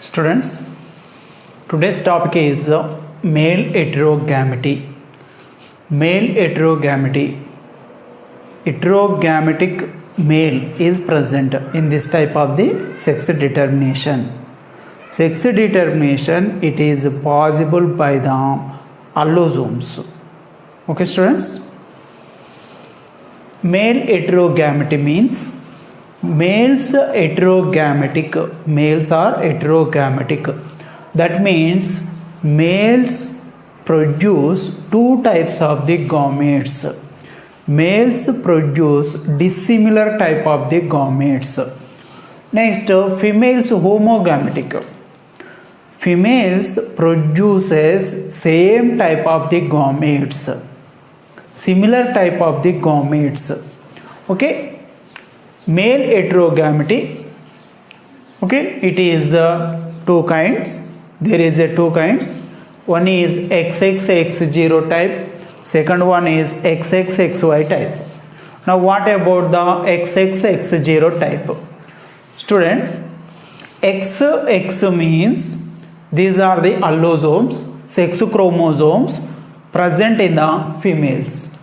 Students, today's topic is male heterogamety. Male heterogamety. Heterogametic male is present in this type of the sex determination. Sex determination, it is possible by the allosomes. Okay, students? Male heterogamety means males are heterogametic. That means males produce two types of the gametes. Males produce dissimilar type of the gametes. Next, females homogametic. Females produces same type of the gametes, similar type of the gametes. Okay, male heterogamety, okay, it is two kinds. There is two kinds. One is XXX0 type, second one is XXXY type. Now what about the XXX0 type? Student, XX means these are the allosomes, sex chromosomes present in the females.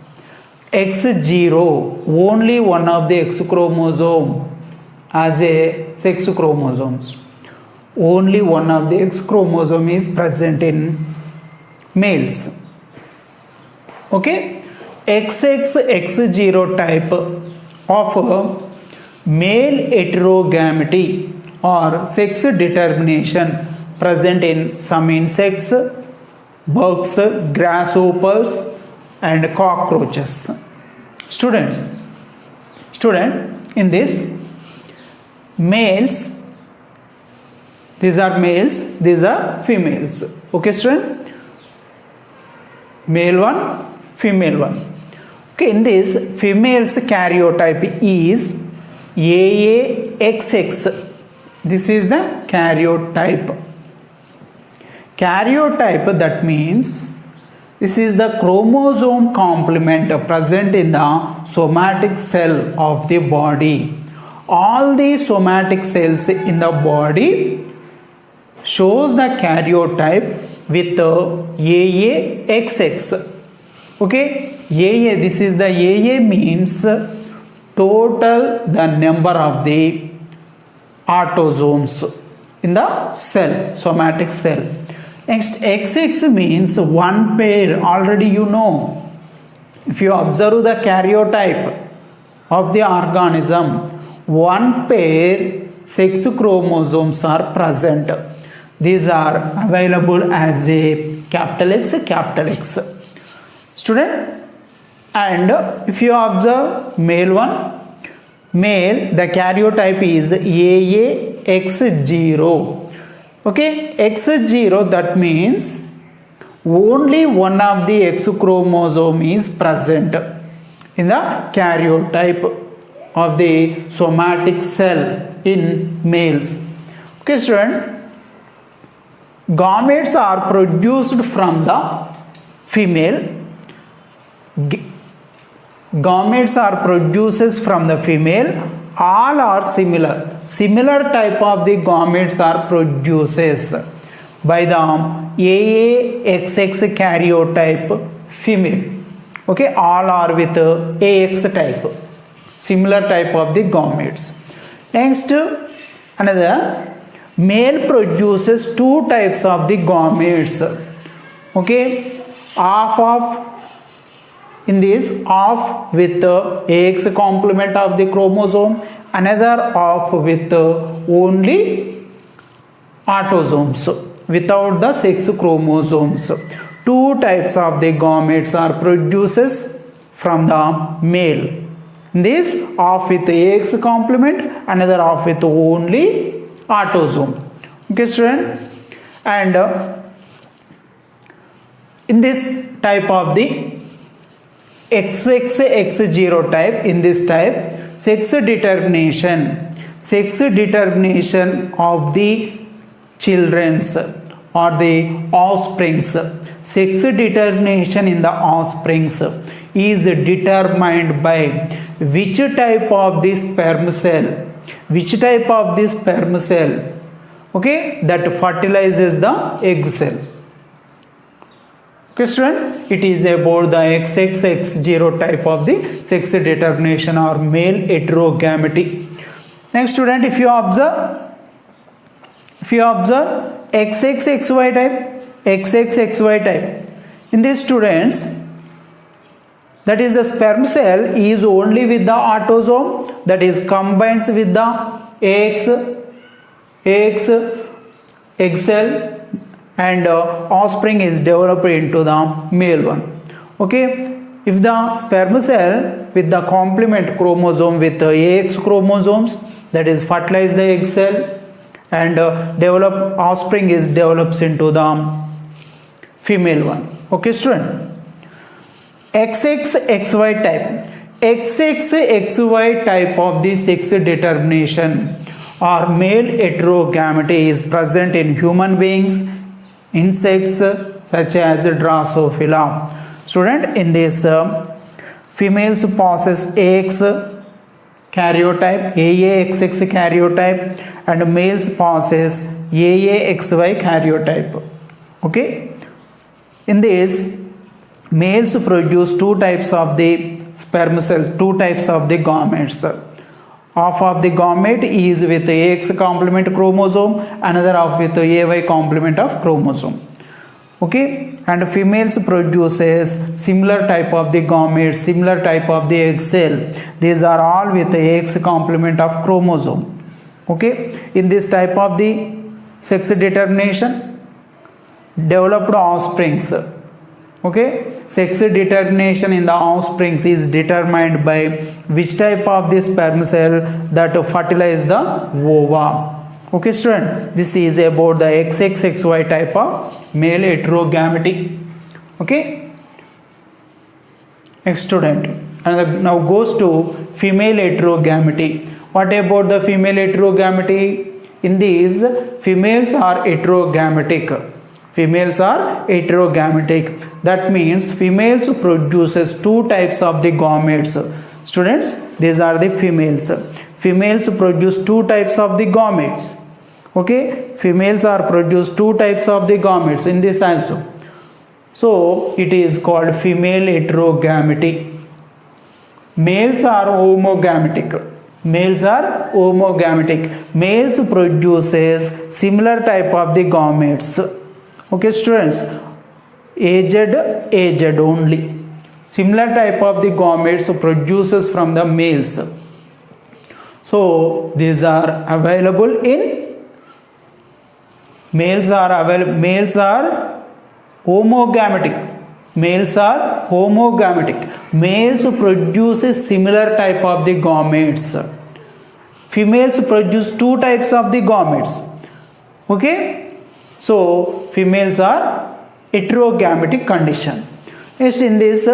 X0, only one of the X chromosome as a sex chromosomes. Only one of the X chromosome is present in males. Okay, XXX0 type of male heterogamety or sex determination present in some insects, bugs, grasshoppers and cockroaches. Student, in this males, these are males, these are females. Okay, student, male one, female one. Okay, in this females karyotype is AAXX. This is the karyotype. Karyotype, that means this is the chromosome complement present in the somatic cell of the body. All the somatic cells in the body shows the karyotype with AAXX. Okay, AA, this is the AA means total the number of the autosomes in the cell, somatic cell. Next, XX means one pair. Already you know, if you observe the karyotype of the organism, one pair sex chromosomes are present. These are available as a capital X. Student, and if you observe male one, male, the karyotype is AAX0. Okay, X0, that means only one of the X chromosome is present in the karyotype of the somatic cell in males. Okay, student, gametes are produced from the female. Gametes are produced from the female. All are similar. Similar type of the gametes are produced by the AAXX karyotype female. Okay, all are with AX type. Similar type of the gametes. Next, another, male produces two types of the gametes. Okay, in this half with AX complement of the chromosome, another half with only autosomes without the sex chromosomes. Two types of the gametes are produced from the male. In this, half with AX complement, another half with only autosome. Okay, student, and in this type of the XXX0 type, in this type, sex determination of the children's or the offsprings, sex determination in the offsprings is determined by which type of the sperm cell okay, that fertilizes the egg cell. Okay, student, it is about the XXX0 type of the sex determination or male heterogamety. Next, student, if you observe XXXY type, in these students, that is the sperm cell is only with the autosome, that is combines with the AX egg cell, and offspring is developed into the male one. Okay, if the sperm cell with the complement chromosome with the AX chromosomes, that is fertilize the egg cell and develop offspring is develops into the female one. Okay, student. XXXY type of the sex determination or male heterogamety is present in human beings, insects such as Drosophila. Student, in this females possess AX karyotype, AAXX karyotype, and males possess AAXY karyotype. Okay, in this males produce two types of the sperm cell, two types of the gametes. Half of the gamete is with AX complement chromosome, another half with AY complement of chromosome. Okay, and females produces similar type of the gametes, similar type of the egg cell. These are all with AX complement of chromosome. Okay, in this type of the sex determination, developed offsprings. Okay, sex determination in the offsprings is determined by which type of the sperm cell that fertilize the ova. Okay, student, this is about the XXXY type of male heterogamety. Okay, next, student, and now goes to female heterogamety. What about the female heterogamety? In these, females are heterogametic. Females are heterogametic. That means females produces two types of the gametes. Students, these are the females. Females produce two types of the gametes. Okay, females are produce two types of the gametes in this also. So it is called female heterogamety. Males are homogametic. Males are homogametic. Males produces similar type of the gametes. Okay, students, aged only. Similar type of the gametes produces from the males. So these are available in males are homogametic. Males are homogametic. Males produces similar type of the gametes. Females produce two types of the gametes. Okay, so females are heterogametic condition. Next, in this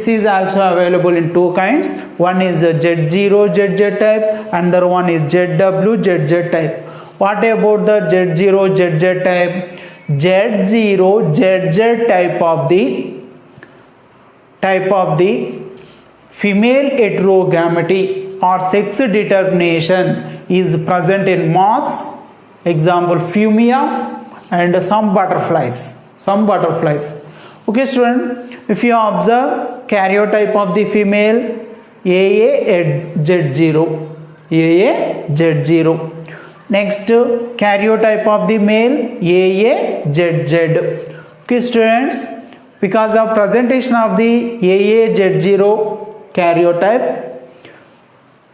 is also available in two kinds. One is Z0 ZZ type, another one is ZW ZZ type. What about the Z0 ZZ type? Z0 ZZ type of the female heterogamety or sex determination is present in moths, example Fumia, and some butterflies. Okay, student, if you observe karyotype of the female AAZ0. Next, karyotype of the male AAZZ. Okay, students, because of presentation of the AAZ0 karyotype,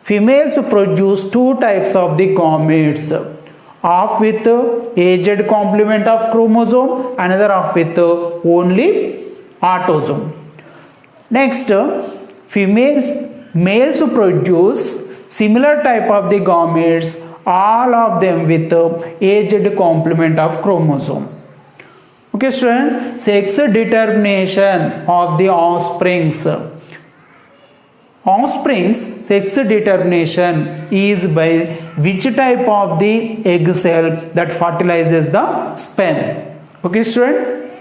females produce two types of the gametes. Half with aged complement of chromosome, another half with only autosome. Next, males produce similar type of the gametes, all of them with aged complement of chromosome. Okay, students, sex determination of the offsprings. Sex determination is by which type of the egg cell that fertilizes the sperm. Okay, student,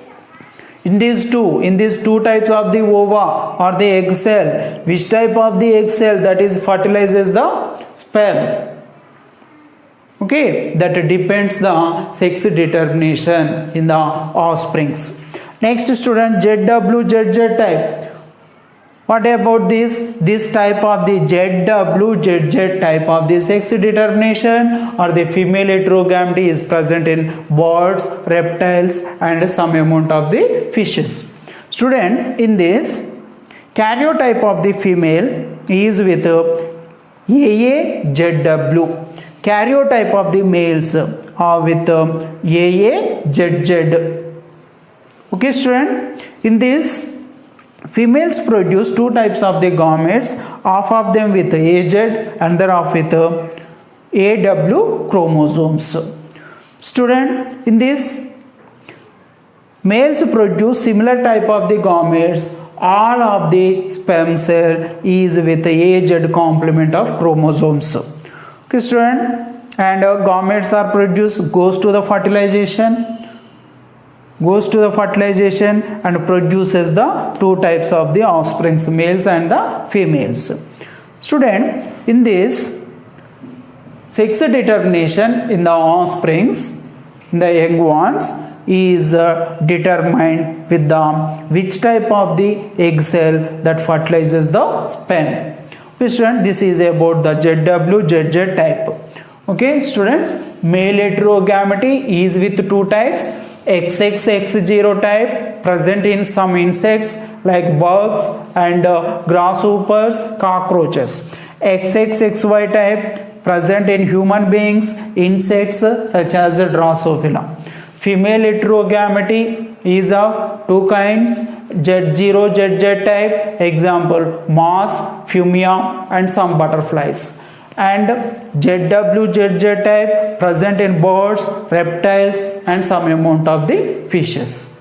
in these two types of the ova or the egg cell, which type of the egg cell that is fertilizes the sperm? Okay, that depends the sex determination in the offsprings. Next student, ZWZZ type. What about this? This type of the ZWZZ type of the sex determination or the female heterogamity is present in birds, reptiles and some amount of the fishes. Student, in this karyotype of the female is with AAZW. Karyotype of the males are with AAZZ. Okay student, in this females produce two types of the gametes, half of them with AZ, another half with AW chromosomes. Student, in this males produce similar type of the gametes, all of the sperm cell is with AZ complement of chromosomes. Okay student, and gametes are produced, goes to the fertilization and produces the two types of the offsprings, males and the females. Student, in this sex determination in the offsprings, in the young ones, is determined with the which type of the egg cell that fertilizes the sperm. Okay student, this is about the ZWZZ type. Okay students, male heterogamity is with two types, XXX0 type present in some insects like bugs and grasshoppers, cockroaches. XXXY type present in human beings, insects such as Drosophila. Female heterogamity is of two kinds, Z0 ZZ type, example moths, Phumia and some butterflies, and ZWZZ type present in birds, reptiles and some amount of the fishes.